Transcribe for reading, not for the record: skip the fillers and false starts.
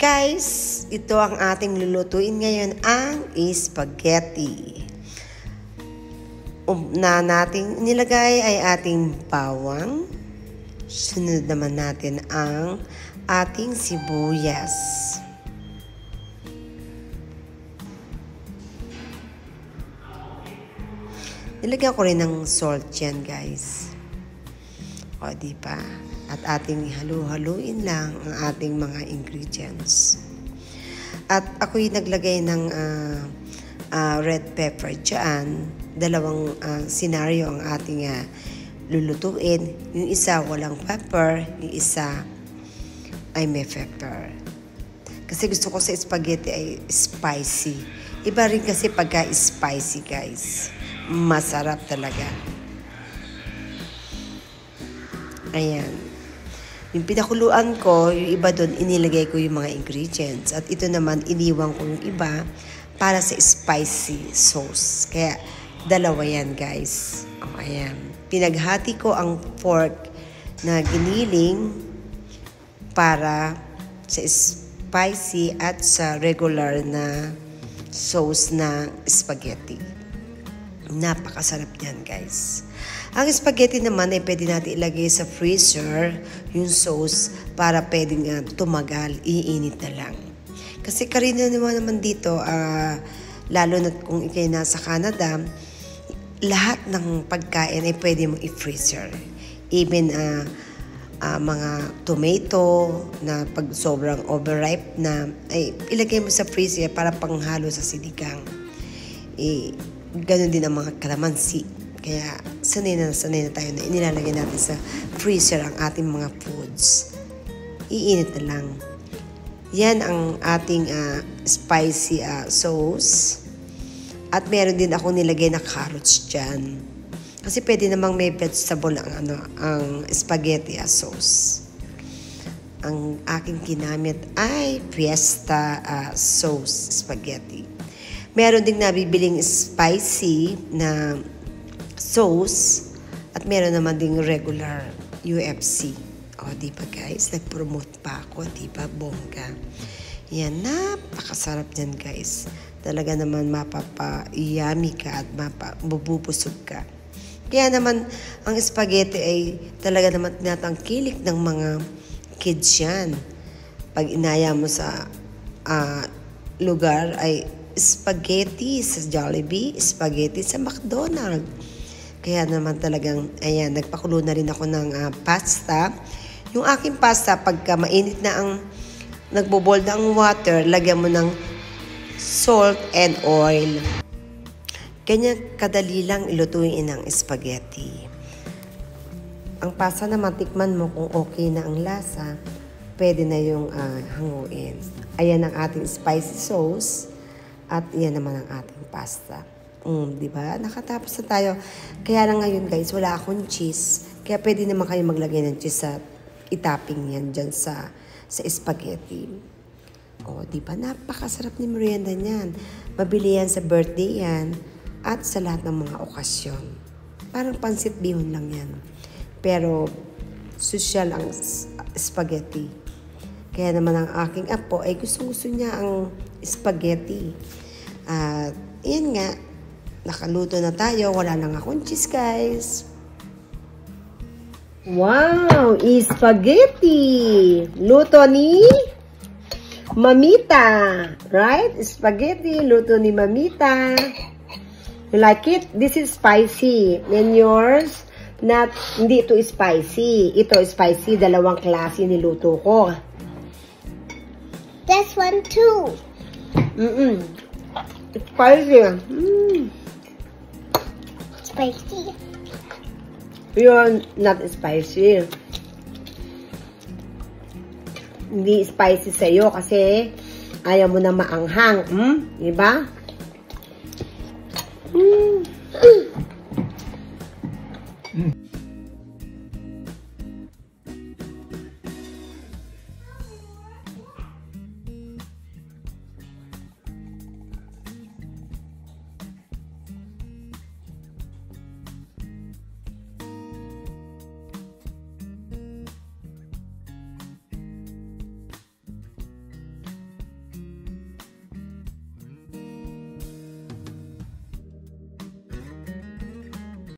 Guys, ito ang ating lulutuin ngayon, ang spaghetti. Na nating nilagay ay ating bawang. Sunod naman natin ang ating sibuyas. Nilagyan ko rin ng salt yan, guys. O, diba? At ating halu-haluin lang ang ating mga ingredients. At ako'y naglagay ng red pepper dyan. Dalawang senaryo ang ating lulutuin. Yung isa walang pepper, yung isa ay may pepper. Kasi gusto ko sa spaghetti ay spicy. Iba rin kasi pagka spicy, guys. Masarap talaga. Ayan. Yung pinakuluan ko, yung iba doon, inilagay ko yung mga ingredients. At ito naman, iniwan ko yung iba para sa spicy sauce. Kaya, dalawa yan, guys. O, ayan. Pinaghati ko ang pork na giniling para sa spicy at sa regular na sauce na spaghetti. Napakasarap niyan, guys. Ang spaghetti naman ay pwede natin ilagay sa freezer yung sauce para pwedeng tumagal, iinit na lang. Kasi karaniwan naman dito, lalo na kung ikay nasa Canada, lahat ng pagkain ay pwede mong i-freezer. Even mga tomato na pag sobrang overripe na, ay ilagay mo sa freezer para panghalo sa sinigang. Ganon din ang mga kalamansi. Kaya sanay na tayo na inilalagay natin sa freezer ang ating mga foods. Iinit na lang. Yan ang ating spicy sauce. At meron din ako nilagay na carrots dyan. Kasi pwede namang may vegetable ang spaghetti sauce. Ang aking ginamit ay Fiesta sauce spaghetti. Meron ding nabibiling spicy na sauce at meron naman ding regular UFC. O, di ba guys? Nag-promote pa ako, di ba? Bongga. Yan, napakasarap dyan guys. Talaga naman mapapa-yummy ka at mabubusog ka. Kaya naman, ang spaghetti ay talaga naman tinatangkilik ng mga kids yan. Pag inaya mo sa lugar ay spaghetti sa Jollibee, spaghetti sa McDonald's. Kaya naman talagang, ayan, nagpakulo na rin ako ng pasta. Yung aking pasta, pagka mainit na ang nagboboil na ang water, lagyan mo ng salt and oil. Ganyan kadali lang ilutuin ang spaghetti. Ang pasta naman, tikman mo kung okay na ang lasa, pwede na yung hanguin. Ayan ang ating spicy sauce. At yan naman ang ating pasta. Diba? Nakatapos na tayo. Kaya lang ngayon guys, wala akong cheese. Kaya pwede naman kayo maglagay ng cheese sa itopping yan dyan sa spaghetti. O, diba? Napakasarap ni merienda niyan. Mabili yan sa birthday yan. At sa lahat ng mga okasyon. Parang pansit bihon lang yan. Pero, social ang spaghetti. Kaya naman ang aking apo ay gusto niya ang spaghetti. At yan nga, nakaluto na tayo. Wala nang akong cheese, guys. Wow! Spaghetti! Luto ni Mamita. Right? Spaghetti, luto ni Mamita. You like it? This is spicy. And yours, hindi ito spicy. Ito spicy. Dalawang klase niluto ko. This one too. It's spicy. Spicy. You're not spicy. Hindi spicy sa'yo kasi ayaw mo na maanghang. Diba?